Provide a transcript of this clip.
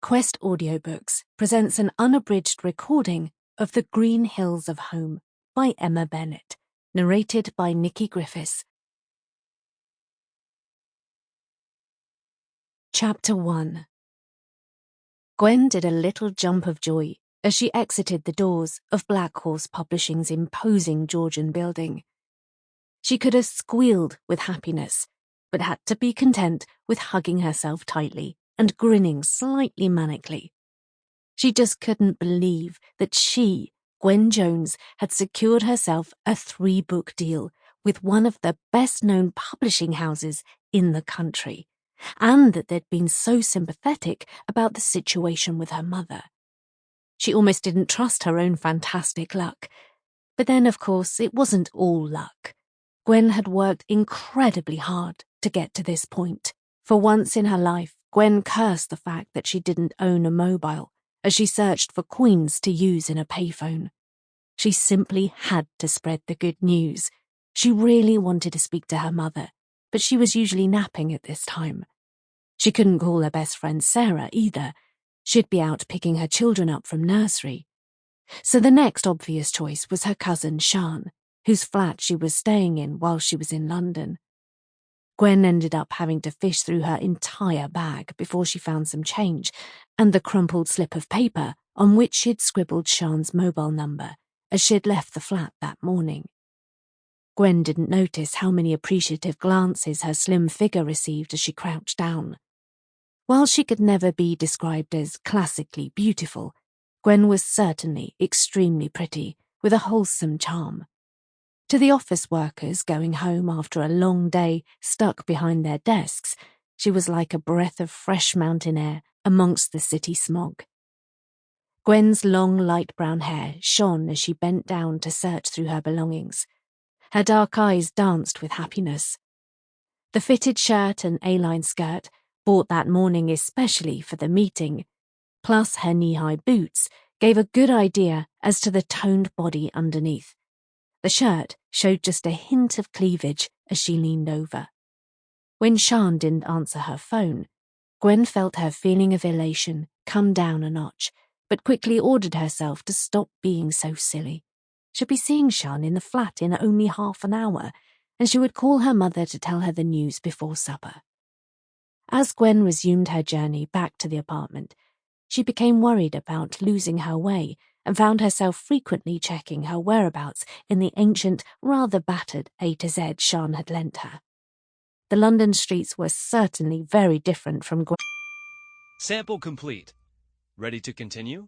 Quest Audiobooks presents an unabridged recording of The Green Hills of Home by Emma Bennet, narrated by Nicky Griffiths. Chapter 1. Gwen did a little jump of joy as she exited the doors of Black Horse Publishing's imposing Georgian building. She could have squealed with happiness, but had to be content with hugging herself tightly and grinning slightly manically. She just couldn't believe that she, Gwen Jones, had secured herself a 3-book deal with one of the best-known publishing houses in the country, and that they'd been so sympathetic about the situation with her mother. She almost didn't trust her own fantastic luck. But then, of course, it wasn't all luck. Gwen had worked incredibly hard to get to this point. For once in her life, Gwen cursed the fact that she didn't own a mobile as she searched for coins to use in a payphone. She simply had to spread the good news. She really wanted to speak to her mother, but she was usually napping at this time. She couldn't call her best friend Sarah either. She'd be out picking her children up from nursery. So the next obvious choice was her cousin Sian, whose flat she was staying in while she was in London. Gwen ended up having to fish through her entire bag before she found some change and the crumpled slip of paper on which she'd scribbled Sian's mobile number as she'd left the flat that morning. Gwen didn't notice how many appreciative glances her slim figure received as she crouched down. While she could never be described as classically beautiful, Gwen was certainly extremely pretty, with a wholesome charm. To the office workers going home after a long day stuck behind their desks, she was like a breath of fresh mountain air amongst the city smog. Gwen's long light brown hair shone as she bent down to search through her belongings. Her dark eyes danced with happiness. The fitted shirt and A-line skirt, bought that morning especially for the meeting, plus her knee-high boots, gave a good idea as to the toned body underneath. The shirt showed just a hint of cleavage as she leaned over. When Sian didn't answer her phone, Gwen felt her feeling of elation come down a notch, but quickly ordered herself to stop being so silly. She'd be seeing Sian in the flat in only half an hour, and she would call her mother to tell her the news before supper. As Gwen resumed her journey back to the apartment, she became worried about losing her way and found herself frequently checking her whereabouts in the ancient, rather battered A to Z Sian had lent her. The London streets were certainly very different from Gwen. Sample complete. Ready to continue?